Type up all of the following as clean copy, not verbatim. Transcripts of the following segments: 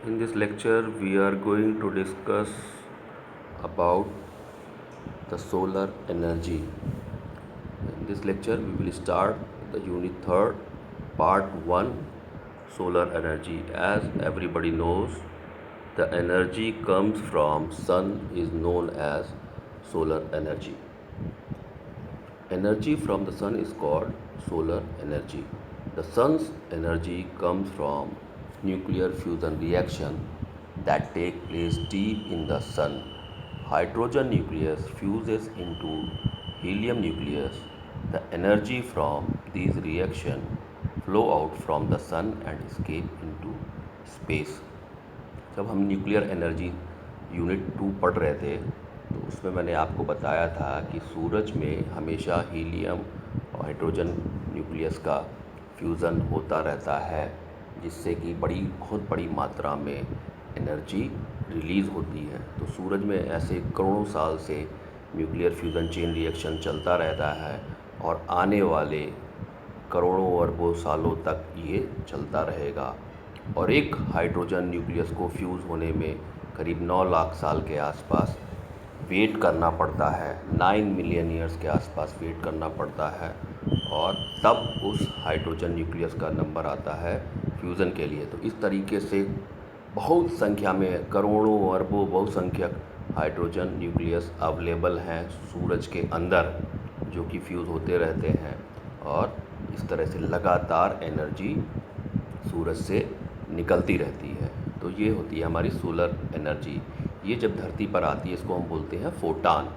In this lecture, we are going to discuss about the solar energy. In this lecture, we will start the unit 3rd, part 1, solar energy. As everybody knows, the energy comes from sun is known as solar energy. Energy from the sun is called solar energy. The sun's energy comes from nuclear fusion reaction that take place deep in the sun. Hydrogen nucleus fuses into helium nucleus. The energy from these reaction flow out from the sun and escape into space. जब हम nuclear energy unit 2 पढ़ रहे थे तो उसमें मैंने आपको बताया था कि सूरज में हमेशा हीलियम और हाइड्रोजन न्यूक्लियस का फ्यूज़न होता रहता है, जिससे कि बहुत बड़ी मात्रा में एनर्जी रिलीज़ होती है। तो सूरज में ऐसे करोड़ों साल से न्यूक्लियर फ्यूज़न चेन रिएक्शन चलता रहता है और आने वाले करोड़ों अरबों सालों तक ये चलता रहेगा। और एक हाइड्रोजन न्यूक्लियस को फ्यूज़ होने में करीब 9 लाख साल के आसपास वेट करना पड़ता है, 9 मिलियन ईयर्स के आसपास वेट करना पड़ता है, और तब उस हाइड्रोजन न्यूक्लियस का नंबर आता है फ्यूज़न के लिए। तो इस तरीके से बहुत संख्या में करोड़ों अरबों बहुसंख्यक हाइड्रोजन न्यूक्लियस अवेलेबल हैं सूरज के अंदर, जो कि फ्यूज़ होते रहते हैं और इस तरह से लगातार एनर्जी सूरज से निकलती रहती है। तो ये होती है हमारी सोलर एनर्जी। ये जब धरती पर आती है इसको हम बोलते हैं फोटान।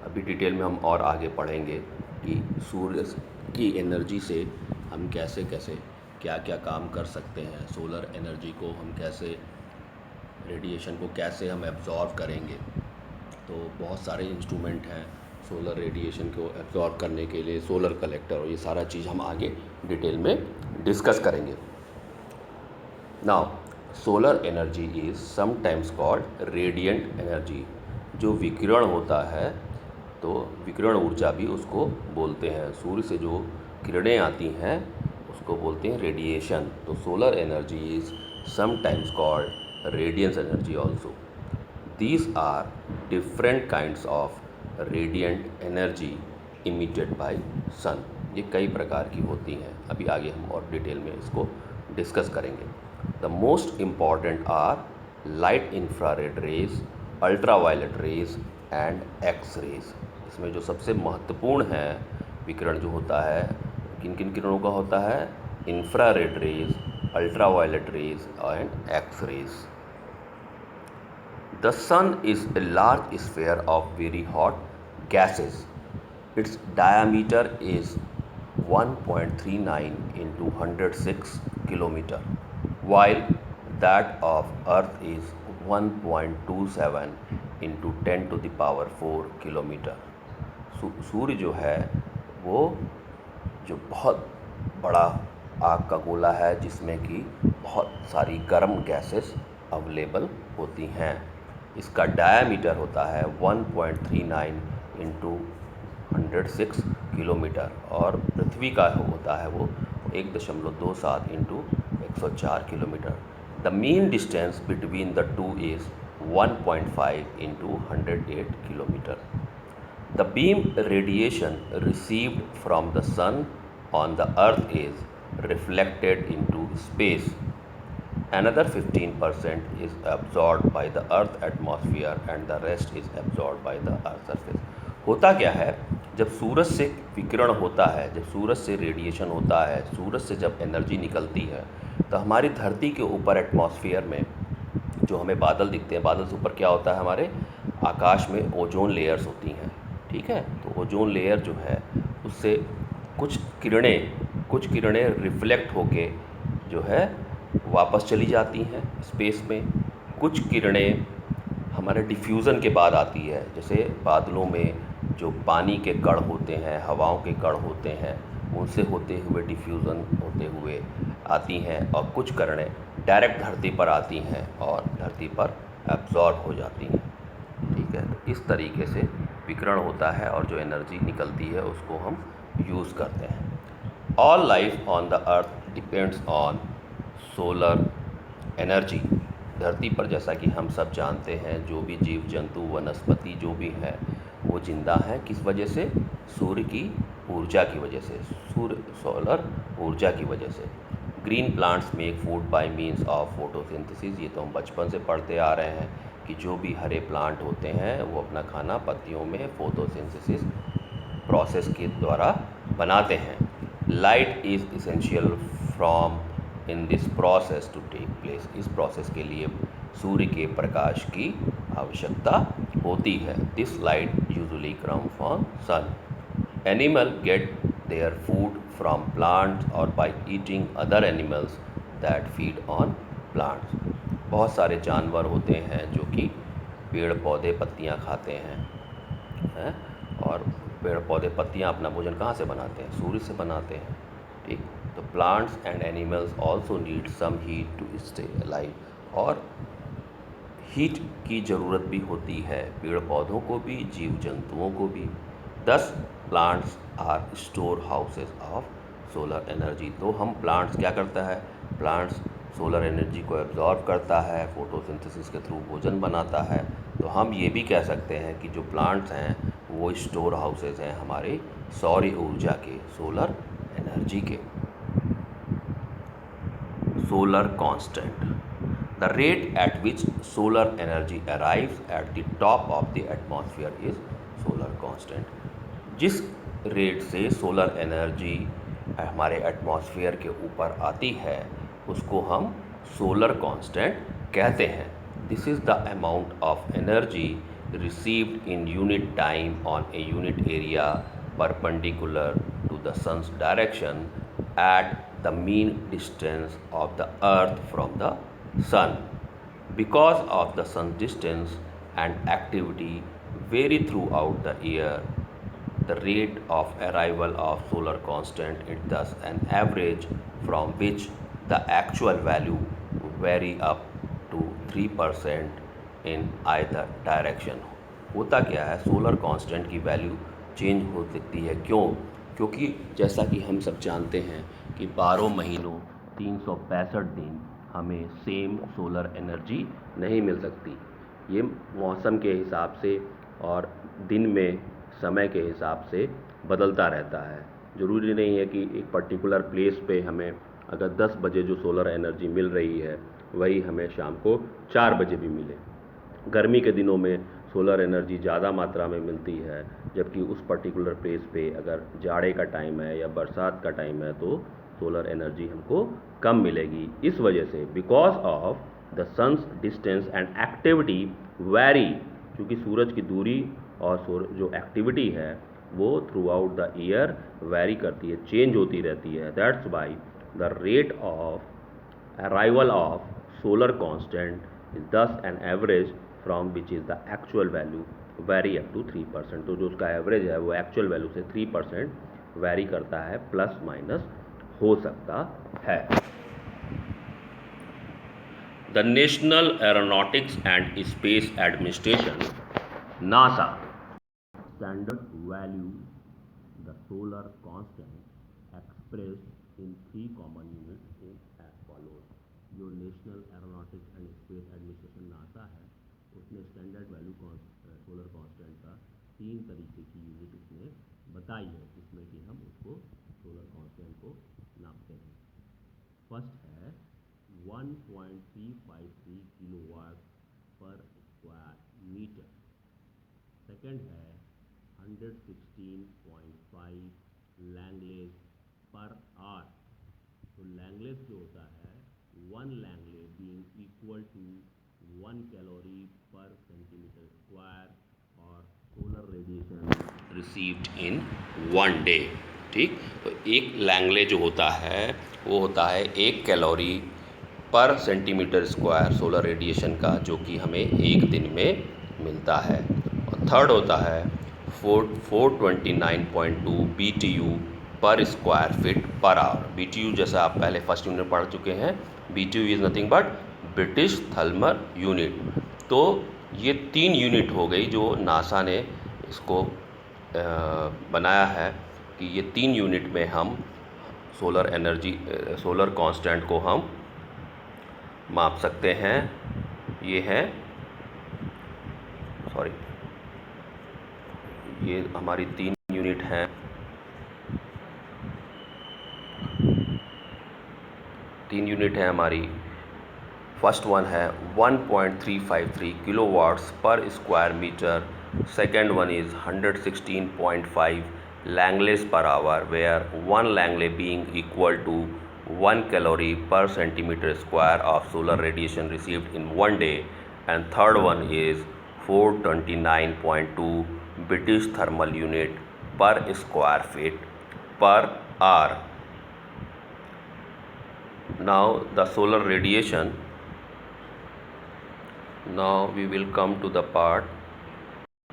अभी डिटेल में हम और आगे पढ़ेंगे कि सूरज की एनर्जी से हम कैसे कैसे क्या क्या काम कर सकते हैं, सोलर एनर्जी को हम कैसे, रेडिएशन को कैसे हम एब्जॉर्व करेंगे। तो बहुत सारे इंस्ट्रूमेंट हैं सोलर रेडिएशन को एब्जॉर्व करने के लिए, सोलर कलेक्टर, और ये सारा चीज़ हम आगे डिटेल में डिस्कस करेंगे। Now solar energy is sometimes called radiant energy. जो विकिरण होता है तो विकिरण ऊर्जा भी उसको बोलते हैं। सूर्य से जो किरणें आती हैं उसको बोलते हैं रेडिएशन। तो solar energy is sometimes called radiance energy also. These are different kinds of radiant energy emitted by sun। ये कई प्रकार की होती हैं। अभी आगे हम और डिटेल में इसको डिस्कस करेंगे। The most important are light infrared rays, ultraviolet rays and X rays। इसमें जो सबसे महत्वपूर्ण है विकिरण जो होता है, किन किन किरणों का होता है, infrared rays, ultraviolet rays and x rays. The sun is a large sphere of very hot gases. Its diameter is 1.39 into 106 kilometer, while that of Earth is 1.27 into 10 to the power 4 kilometer। सूर्य जो है वो जो बहुत बड़ा आग का गोला है जिसमें कि बहुत सारी गर्म गैसेस अवेलेबल होती हैं। इसका डायामीटर होता है 1.39 इंटू 106 किलोमीटर, और पृथ्वी का होता है वो 1.27 into 104 kilometre. The mean distance between the two is 1.5 into 108 kilometre. The beam radiation received from the sun on the earth is reflected into space. Another 15% is absorbed by the earth atmosphere and the rest is absorbed by the earth surface। होता क्या है, जब सूरज से विकिरण होता है, जब सूरज से रेडिएशन होता है, सूरज से जब एनर्जी निकलती है तो हमारी धरती के ऊपर एटमॉस्फेयर में जो हमें बादल दिखते हैं, बादल से ऊपर क्या होता है, हमारे आकाश में ओजोन लेयर्स होती हैं। ठीक है, तो ओजोन लेयर जो है उससे कुछ किरणें रिफ्लेक्ट होके जो है वापस चली जाती हैं स्पेस में। कुछ किरणें हमारे डिफ्यूज़न के बाद आती है, जैसे बादलों में जो पानी के कण होते हैं, हवाओं के कण होते हैं, उनसे होते हुए डिफ्यूज़न होते हुए आती हैं, और कुछ किरणें डायरेक्ट धरती पर आती हैं और धरती पर एब्जॉर्ब हो जाती हैं। ठीक है, तो इस तरीके से विकिरण होता है और जो एनर्जी निकलती है उसको हम यूज़ करते हैं। All life on the earth depends on solar energy। धरती पर जैसा कि हम सब जानते हैं, जो भी जीव जंतु वनस्पति जो भी है वो जिंदा है किस वजह से? सूर्य की ऊर्जा की वजह से, सूर्य सोलर ऊर्जा की वजह से। Green plants make food by means of photosynthesis. ये तो हम बचपन से पढ़ते आ रहे हैं कि जो भी हरे प्लांट होते हैं वो अपना खाना पत्तियों में फोटोसिंथेसिस प्रोसेस के द्वारा बनाते हैं। Light is essential from in this process to take place. इस प्रोसेस के लिए सूर्य के प्रकाश की आवश्यकता होती है। This light usually come from sun. Animal get their food from plants और by eating other animals that feed on plants. बहुत सारे जानवर होते हैं जो कि पेड़ पौधे पत्तियां खाते हैं, और पेड़ पौधे पत्तियां अपना भोजन कहाँ से बनाते हैं? सूर्य से बनाते हैं। ठीक, तो plants and animals also need some heat to stay alive. और हीट की ज़रूरत भी होती है पेड़ पौधों को भी, जीव जंतुओं को भी। 10 plants are store houses of solar energy. तो हम प्लांट्स क्या करता है? प्लांट्स सोलर एनर्जी को एब्जॉर्ब करता है, फोटोसिंथेसिस के थ्रू भोजन बनाता है। तो हम ये भी कह सकते हैं कि जो प्लांट्स हैं वो स्टोर हाउसेज हैं हमारे सौर ऊर्जा के, सोलर एनर्जी के। Solar constant, the rate at which solar energy arrives at the top of the atmosphere is solar constant। जिस रेट से सोलर एनर्जी हमारे एटमॉस्फेयर के ऊपर आती है उसको हम सोलर कांस्टेंट कहते हैं। This is the amount of energy received in unit time on a unit area perpendicular to the sun's direction at the mean distance of the earth from the sun। Because of the sun's distance and activity vary throughout the year, the rate of arrival of solar constant is thus an average from which the actual value vary up to 3% in either direction। होता क्या है, solar constant की value change हो सकती है। क्यों? क्योंकि जैसा कि हम सब जानते हैं कि 12 महीनों 365 दिन हमें सेम सोलर एनर्जी नहीं मिल सकती। ये मौसम के हिसाब से और दिन में समय के हिसाब से बदलता रहता है। ज़रूरी नहीं है कि एक पर्टिकुलर प्लेस पे हमें अगर 10 बजे जो सोलर एनर्जी मिल रही है वही हमें शाम को 4 बजे भी मिले। गर्मी के दिनों में सोलर एनर्जी ज़्यादा मात्रा में मिलती है, जबकि उस पर्टिकुलर प्लेस पे अगर जाड़े का टाइम है या बरसात का टाइम है तो सोलर एनर्जी हमको कम मिलेगी। इस वजह से because of the sun's distance and activity vary, क्योंकि सूरज की दूरी और जो एक्टिविटी है वो throughout the year vary करती है, चेंज होती रहती है। That's why the rate of arrival of solar constant is thus an average from which is the actual value vary up to 3%। तो जो उसका एवरेज है वो एक्चुअल वैल्यू से 3% वैरी करता है, प्लस माइनस हो सकता है। The national aeronautics and space administration NASA standard value the solar constant expressed in 3 common units is as follows. जो national aeronautics and space administration NASA है उसने स्टैंडर्ड वैल्यू सोलर कांस्टेंट का 3 तरीके की unit उसने बताई है, जिसमें कि हम उसको सोलर कांस्टेंट को नापते हैं। फर्स्ट है 1.353 किलोवाट पर स्क्वायर मीटर। सेकंड है 116.5 लैंगलेज पर आवर। तो लैंगलेज जो होता है 1 langley being equal to 1 calorie per centimetre square और solar radiation received in 1 day. ठीक, तो एक लैंगले जो होता है वो होता है 1 calorie per centimetre square solar radiation का, जो कि हमें एक दिन में मिलता है। और थर्ड होता है 429.2 BTU पर square feet per hour. BTU जैसा आप पहले फर्स्ट यूनिट पढ़ चुके हैं, BTU is nothing but British thermal unit. तो ये 3 यूनिट हो गई जो नासा ने इसको बनाया है कि ये 3 यूनिट में हम सोलर कांस्टेंट को हम माप सकते हैं। ये हैं, सॉरी, ये हमारी 3 यूनिट हैं। 3 यूनिट है हमारी। फर्स्ट वन है 1.353 kilowatts per square metre, second one is 116.5 Langles per hour, where 1 Langle being equal to 1 calorie per centimeter square of solar radiation received in one day, and third one is 429.2 British thermal unit per square feet per hour. Now the solar radiation. Now we will come to the part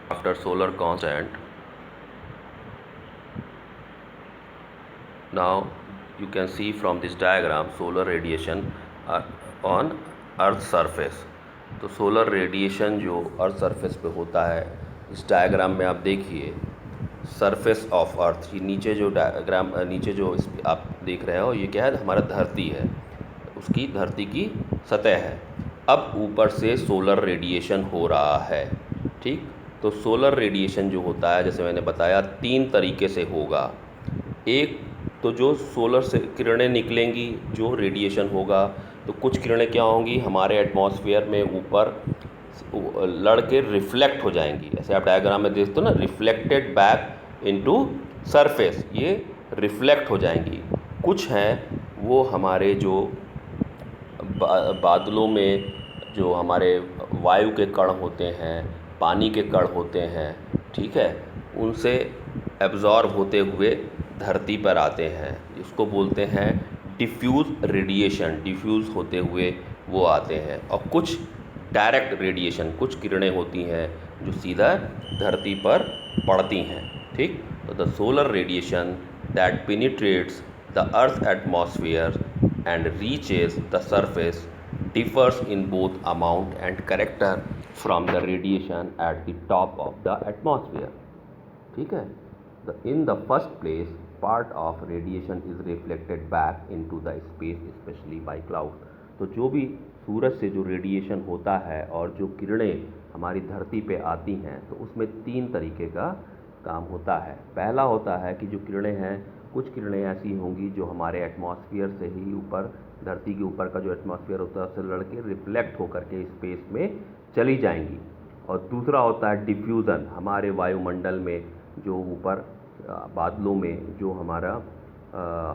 after solar constant. Now you can see from this diagram solar radiation on earth surface. तो solar radiation जो earth surface पे होता है, इस diagram में आप देखिए surface of earth, ये नीचे जो डायग्राम नीचे जो इस आप देख रहे हो, ये क्या है, हमारा धरती है, उसकी धरती की सतह है। अब ऊपर से सोलर रेडिएशन हो रहा है, ठीक। तो सोलर रेडिएशन जो होता है, जैसे मैंने बताया, 3 तरीके से होगा। एक तो जो सोलर से किरणें निकलेंगी, जो रेडिएशन होगा, तो कुछ किरणें क्या होंगी, हमारे एटमॉस्फेयर में ऊपर लड़ के रिफ्लेक्ट हो जाएंगी। ऐसे आप डायग्राम में देखते हो ना, रिफ्लेक्टेड बैक इनटू सरफेस, ये रिफ्लेक्ट हो जाएंगी। कुछ हैं वो हमारे जो बादलों में जो हमारे वायु के कण होते हैं, पानी के कण होते हैं, ठीक है, उनसे एब्जॉर्ब होते हुए धरती पर आते हैं, इसको बोलते हैं डिफ्यूज़ रेडिएशन, डिफ्यूज़ होते हुए वो आते हैं। और कुछ डायरेक्ट रेडिएशन, कुछ किरणें होती हैं जो सीधा धरती पर पड़ती हैं, ठीक। तो the solar radiation that penetrates the earth atmosphere and reaches the surface differs in both amount and character from the radiation at the top of the atmosphere, ठीक है। In the first place, part of radiation is reflected back into the space, especially by clouds. तो जो भी सूरज से जो radiation होता है और जो किरणें हमारी धरती पे आती हैं, तो उसमें 3 तरीके का काम होता है। पहला होता है कि जो किरणें हैं, कुछ किरणें ऐसी होंगी जो हमारे एटमॉस्फेयर से ही ऊपर, धरती के ऊपर का जो एटमॉस्फेयर होता है उससे लड़ के रिफ्लेक्ट होकर के स्पेस में चली जाएंगी। और दूसरा होता है डिफ्यूज़न, हमारे वायुमंडल में जो ऊपर बादलों में जो हमारा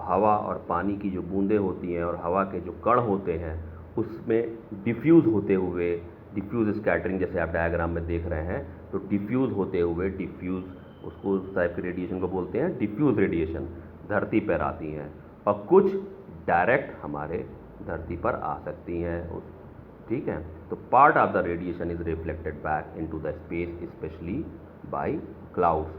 हवा और पानी की जो बूंदें होती हैं और हवा के जो कण होते हैं, उसमें डिफ्यूज़ होते हुए, डिफ्यूज़ स्कैटरिंग जैसे आप डायग्राम में देख रहे हैं, तो डिफ्यूज़ होते हुए, डिफ्यूज़ उसको उस टाइप के रेडिएशन को बोलते हैं डिफ्यूज़ रेडिएशन, धरती पर आती हैं। और कुछ डायरेक्ट हमारे धरती पर आ सकती हैं, ठीक है। तो part of the radiation is reflected back into the space, specially by clouds.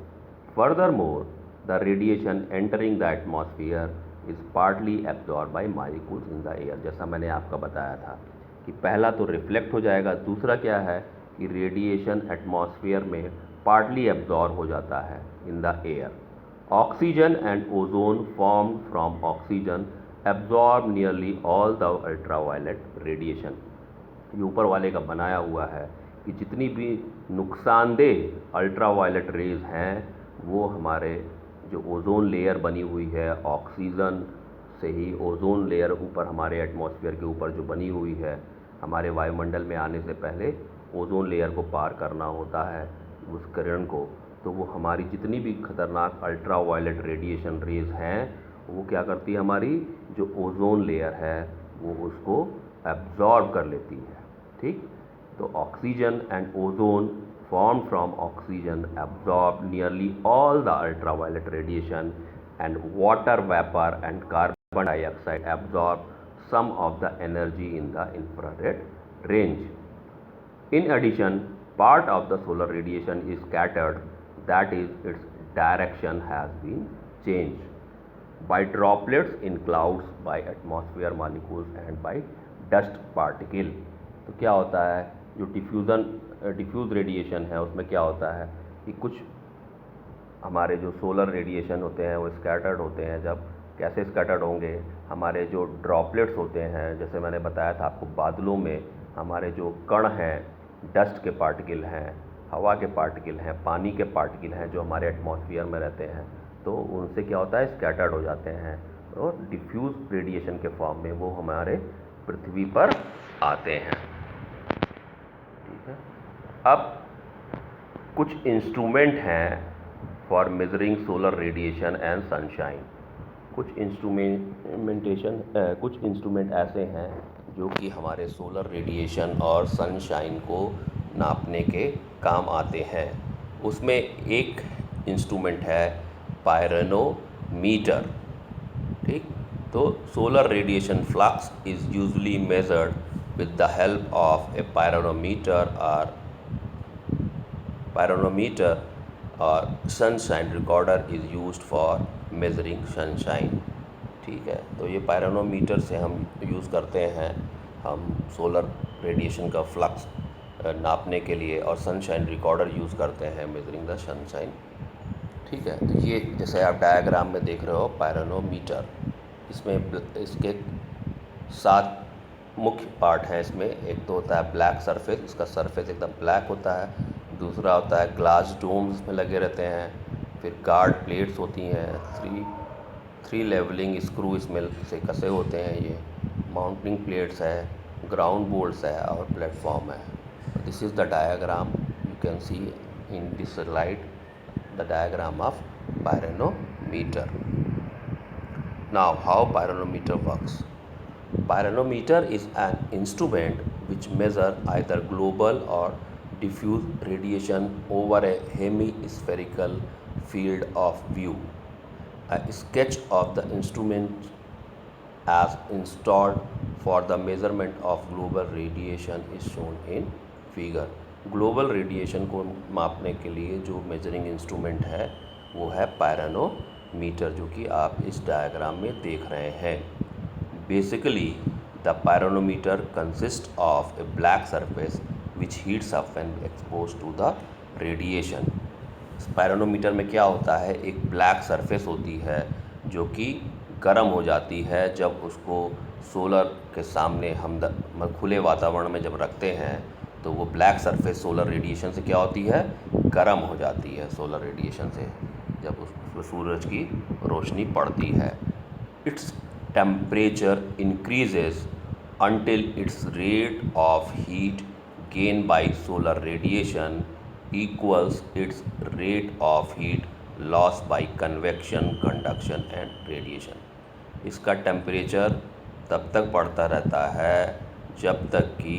Furthermore, the radiation entering the atmosphere is partly absorb by molecules in the air. जैसा मैंने आपका बताया था कि पहला तो रिफ्लेक्ट हो जाएगा, दूसरा क्या है कि रेडिएशन एटमॉस्फेयर में पार्टली एब्जॉर्ब हो जाता है इन the air. Oxygen and ozone formed from oxygen absorb nearly all the ultraviolet radiation. ये ऊपर वाले का बनाया हुआ है कि जितनी भी नुकसानदेह अल्ट्रावायलेट रेज हैं, वो हमारे जो ओजोन लेयर बनी हुई है, ऑक्सीजन से ही ओजोन लेयर ऊपर हमारे एटमॉस्फेयर के ऊपर जो बनी हुई है, हमारे वायुमंडल में आने से पहले ओजोन लेयर को पार करना होता है उस किरण को, तो वो हमारी जितनी भी खतरनाक अल्ट्रावायलेट रेडिएशन रेज हैं, वो क्या करती है, हमारी जो ओजोन लेयर है वो उसको एब्जॉर्ब कर लेती है, ठीक। तो oxygen and ozone formed from oxygen absorb nearly all the ultraviolet radiation, and water vapor and carbon dioxide absorb some of the energy in the infrared range. In addition, part of the solar radiation is scattered, that is, its direction has been changed by droplets in clouds, by atmosphere molecules and by dust particle. तो क्या होता है, जो diffuse radiation है, उसमें क्या होता है कि कुछ हमारे जो सोलर रेडिएशन होते हैं वो स्कैटर्ड होते हैं। जब कैसे स्कैटर्ड होंगे, हमारे जो ड्रॉपलेट्स होते हैं, जैसे मैंने बताया था आपको, बादलों में हमारे जो कण हैं, डस्ट के पार्टिकल हैं, हवा के पार्टिकल हैं, पानी के पार्टिकल हैं जो हमारे एटमॉस्फेयर में रहते हैं, तो उनसे क्या होता है, स्कैटर्ड हो जाते हैं और डिफ्यूज रेडिएशन के फॉर्म में वो हमारे पृथ्वी पर आते हैं। ठीक है। अब कुछ इंस्ट्रूमेंट हैं for measuring solar radiation and sunshine. कुछ इंस्ट्रूमेंट ऐसे हैं जो कि हमारे सोलर रेडिएशन और सनशाइन को नापने के काम आते हैं। उसमें एक इंस्ट्रूमेंट है पायरोनोमीटर। ठीक, तो solar radiation flux is usually measured with the help of a pyrometer or sunshine recorder is used for measuring sunshine। ठीक है, तो ये पायरोनोमीटर से हम यूज़ करते हैं, हम सोलर रेडिएशन का फ्लक्स नापने के लिए, और सनशाइन रिकॉर्डर यूज़ करते हैं मेजरिंग द सनशाइन। ठीक है, तो ये जैसे आप डायग्राम में देख रहे हो पायरोनोमीटर, इसमें इसके 7 मुख्य पार्ट हैं। इसमें एक तो होता है ब्लैक सरफेस, इसका सरफेस एकदम ब्लैक होता है। दूसरा होता है ग्लास डोम्स में लगे रहते हैं। फिर गार्ड प्लेट्स होती हैं, थ्री लेवलिंग स्क्रू इसमें से कसे होते हैं। ये माउंटिंग प्लेट्स है, ग्राउंड बोल्ट्स है और प्लेटफॉर्म है। This is the diagram you can see in this slide, the diagram of pyranometer. Now how pyranometer works. Pyrometer is an instrument which measures either global or diffuse radiation over a hemispherical field of view. A sketch of the instrument as installed for the measurement of global radiation is shown in figure. Global radiation को मापने के लिए जो measuring instrument है वो है pyranometer, जो कि आप इस डायग्राम में देख रहे हैं। Basically, the pyrometer consists of a black surface which heats up when exposed to the radiation. Pyranometer में क्या होता है, एक ब्लैक सरफेस होती है जो कि गर्म हो जाती है जब उसको सोलर के सामने हम खुले वातावरण में जब रखते हैं, तो वो ब्लैक सरफेस सोलर रेडिएशन से क्या होती है, गर्म हो जाती है। सोलर रेडिएशन से जब उस सूरज की रोशनी पड़ती है, it's temperature increases until its rate of heat gained by solar radiation equals its rate of heat loss by convection, conduction and radiation। इसका टेम्परेचर तब तक बढ़ता रहता है जब तक कि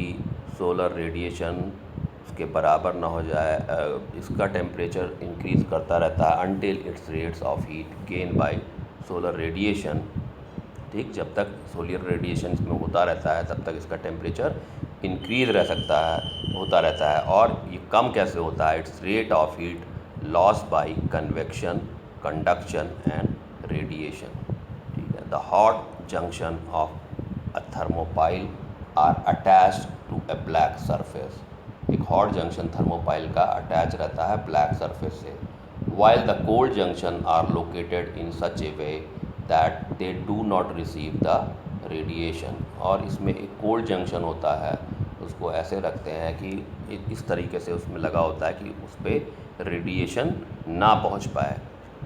सोलर रेडिएशन उसके बराबर ना हो जाए। इसका टेम्परेचर इंक्रीज़ करता रहता है until its rates of heat gained by solar radiation। ठीक, जब तक सोलर रेडिएशन इसमें होता रहता है तब तक इसका टेम्परेचर इंक्रीज होता रहता है। और ये कम कैसे होता है, it's rate of heat loss by convection, conduction and radiation. ठीक है, the hot junction of a thermopile are attached to a black surface. एक हॉट जंक्शन थर्मोपाइल का अटैच रहता है ब्लैक सरफेस से, while the cold junction are located in such a way that they do not receive the radiation। और इसमें एक cold junction होता है, उसको ऐसे रखते हैं कि इस तरीके से उसमें लगा होता है कि उस पर रेडिएशन ना पहुंच पाए।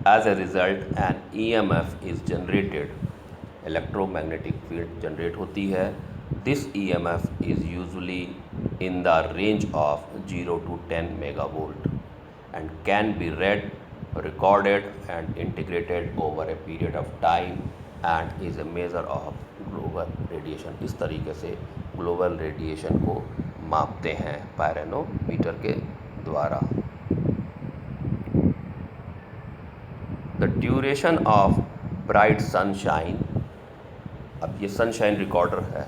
As a result an EMF is generated, electromagnetic field generate होती है। This EMF is usually in the range of 0 to 10 megavolt and can be read, recorded and integrated over a period of time and is a measure of global radiation। इस तरीके से global radiation को मापते हैं pyranometer के द्वारा। The duration of bright sunshine. अब ये सनशाइन रिकॉर्डर है,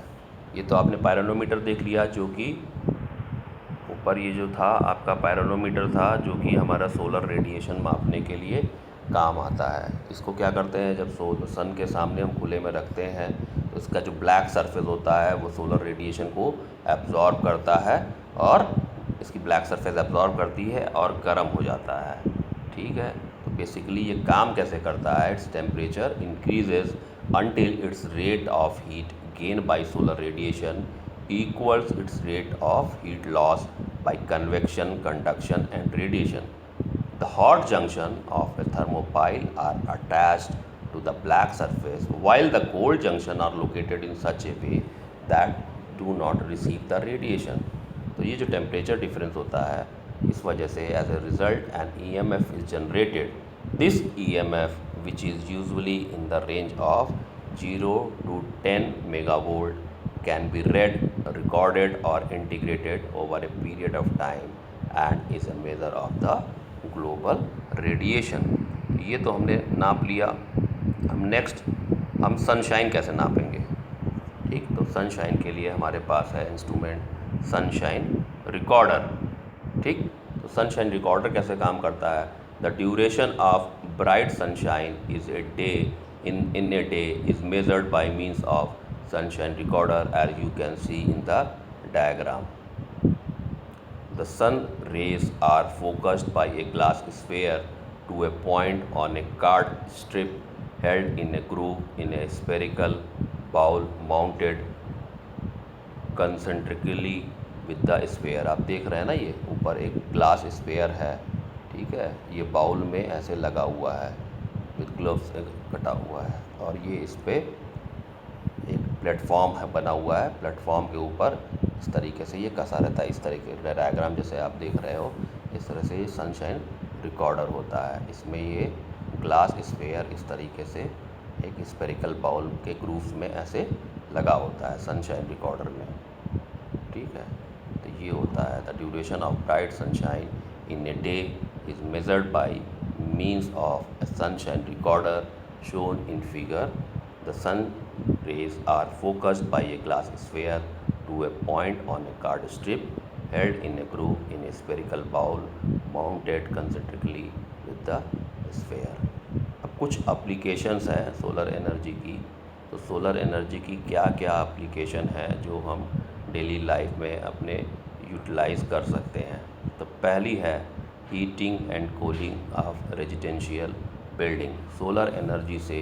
ये तो आपने पायरोनोमीटर देख लिया, जो कि ऊपर ये जो था आपका पायरोनोमीटर था जो कि हमारा सोलर रेडिएशन मापने के लिए काम आता है। इसको क्या करते हैं, जब सन के सामने हम खुले में रखते हैं तो इसका जो ब्लैक सरफेस होता है वो सोलर रेडिएशन को एब्जॉर्ब करता है, और इसकी ब्लैक सरफेस एब्जॉर्ब करती है और गर्म हो जाता है। ठीक है, तो बेसिकली ये काम कैसे करता है, its temperature increases until its rate of heat gained by solar radiation equals its rate of heat loss by convection, conduction and radiation. The hot junction of a thermopile are attached to the black surface while the cold junction are located in such a way that do not receive the radiation. तो ये जो temperature difference होता है इस वजह से as a result an EMF is generated. This EMF which is usually in the range of 0 to 10 megavolt can be read, recorded or integrated over a period of time and is a measure of the global radiation. ये तो हमने नाप लिया. हम next हम sunshine कैसे नापेंगे. ठीक, तो सनशाइन के लिए हमारे पास है इंस्ट्रूमेंट सनशाइन रिकॉर्डर. ठीक, तो सनशाइन रिकॉर्डर कैसे काम करता है. The duration of bright sunshine is a day in a day is measured by means of sunshine recorder as you can see in the diagram. The sun rays are focused by a glass sphere to a point on a card strip held in a groove in a spherical bowl mounted concentrically with the sphere. आप देख रहे हैं ना, ये ऊपर एक glass sphere है. ठीक है, ये बाउल में ऐसे लगा हुआ है, विद ग्लोव्स कटा हुआ है और ये इस पर एक प्लेटफॉर्म है बना हुआ है. प्लेटफॉर्म के ऊपर इस तरीके से ये कसा रहता है. इस तरीके का डायग्राम जैसे आप देख रहे हो इस तरह से ये सनशाइन रिकॉर्डर होता है. इसमें ये ग्लास स्फेयर इस तरीके से एक स्पेरिकल बाउल के ग्रूव्स में ऐसे लगा होता है सनशाइन रिकॉर्डर में. ठीक है, तो ये होता है the duration of bright sunshine in a day is measured by means of a sunshine recorder shown in figure. The sun rays are focused by a glass sphere to a point on a card strip held in a groove in a spherical bowl mounted concentrically with the sphere. अब कुछ applications हैं solar energy की. तो solar energy की क्या क्या application है जो हम डेली लाइफ में अपने यूटिलाइज़ कर सकते हैं. तो पहली है heating and cooling of residential building. Solar energy से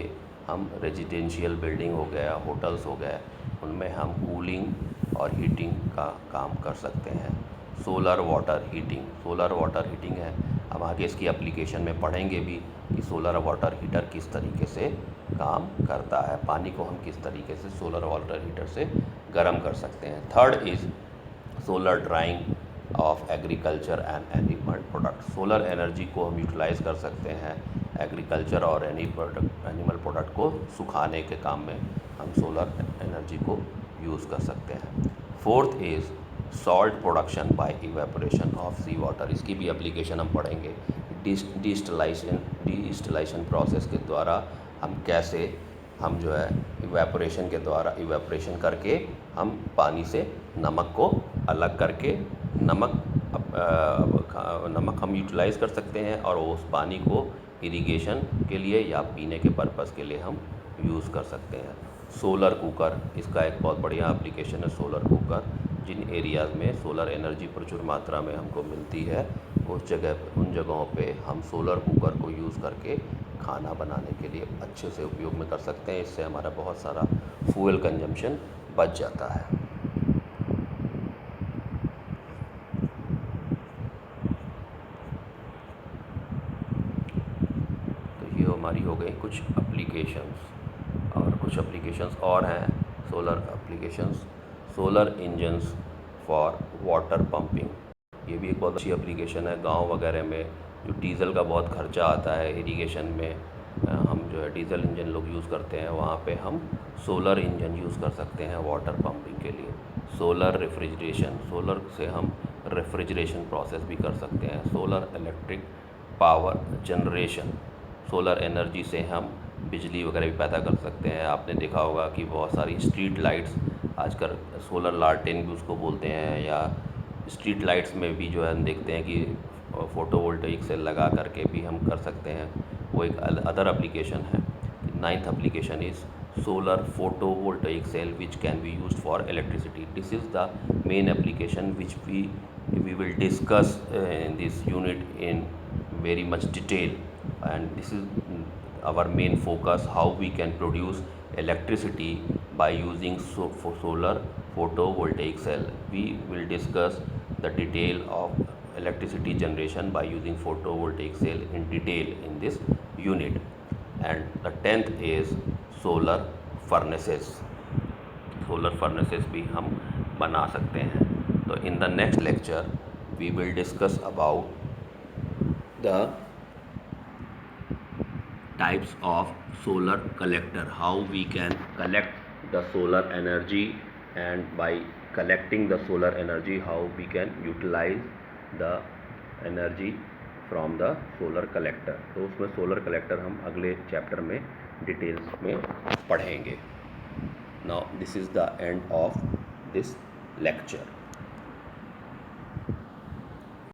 हम रेजिडेंशियल बिल्डिंग हो गया, होटल्स हो गए, उनमें हम कूलिंग और हीटिंग का काम कर सकते हैं. Solar water heating. Solar water heating है, हम आगे इसकी एप्लीकेशन में पढ़ेंगे भी कि सोलर वाटर हीटर किस तरीके से काम करता है. पानी को हम किस तरीके से सोलर वाटर हीटर से गर्म कर सकते हैं. Third is solar drying of agriculture and animal product. Solar energy को हम यूटिलाइज़ कर सकते हैं एग्रीकल्चर और एनिमल प्रोडक्ट को सुखाने के काम में हम सोलर एनर्जी को यूज़ कर सकते हैं. Fourth is salt production by evaporation of sea water. इसकी भी एप्लीकेशन हम पढ़ेंगे. डिस्टिलाइशन प्रोसेस के द्वारा हम कैसे हम जो है इवेपोरेशन के द्वारा इवेपोरेशन करके हम पानी से नमक को अलग करके नमक हम यूटिलाइज़ कर सकते हैं और उस पानी को इरिगेशन के लिए या पीने के पर्पस के लिए हम यूज़ कर सकते हैं. सोलर कुकर, इसका एक बहुत बढ़िया एप्लीकेशन है सोलर कुकर. जिन एरियाज़ में सोलर एनर्जी प्रचुर मात्रा में हमको मिलती है उन जगहों पे हम सोलर कुकर को यूज़ करके खाना बनाने के लिए अच्छे से उपयोग में कर सकते हैं. इससे हमारा बहुत सारा फ्यूल कंजम्पशन बच जाता है. तो ये हमारी हो गई कुछ एप्लीकेशंस. और कुछ एप्लीकेशंस और हैं solar applications. Solar engines for water pumping. ये भी एक बहुत अच्छी एप्लीकेशन है. गांव वगैरह में जो डीज़ल का बहुत खर्चा आता है इरिगेशन में, हम जो है डीज़ल इंजन लोग यूज़ करते हैं, वहाँ पे हम सोलर इंजन यूज़ कर सकते हैं वाटर पंपिंग के लिए. Solar refrigeration. सोलर से हम रेफ्रिजरेशन प्रोसेस भी कर सकते हैं. Solar electric power generation. Solar energy से हम बिजली वगैरह भी पैदा कर सकते हैं. आपने देखा होगा कि बहुत सारी स्ट्रीट लाइट्स आजकल सोलर लालटेन भी उसको बोलते हैं, या स्ट्रीट लाइट्स में भी जो है हम देखते हैं कि फ़ोटोवोल्टेइक सेल लगा करके भी हम कर सकते हैं. वो एक अदर एप्लीकेशन है. Ninth application is solar photovoltaic cell which can be used for electricity. This is the main application which we will discuss in this unit in very much detail, and this is our main focus, how we can produce electricity by using solar photovoltaic cell. We will discuss the detail of electricity generation by using photovoltaic cell in detail in this unit. And the 10th is solar furnaces. Solar furnaces भी हम बना सकते हैं. तो in the next lecture we will discuss about the types of solar collector, how we can collect the solar energy, and by collecting the solar energy how we can utilize the energy from the solar collector. तो उसमें solar collector हम अगले chapter में details में पढ़ेंगे. Now this is the end of this lecture.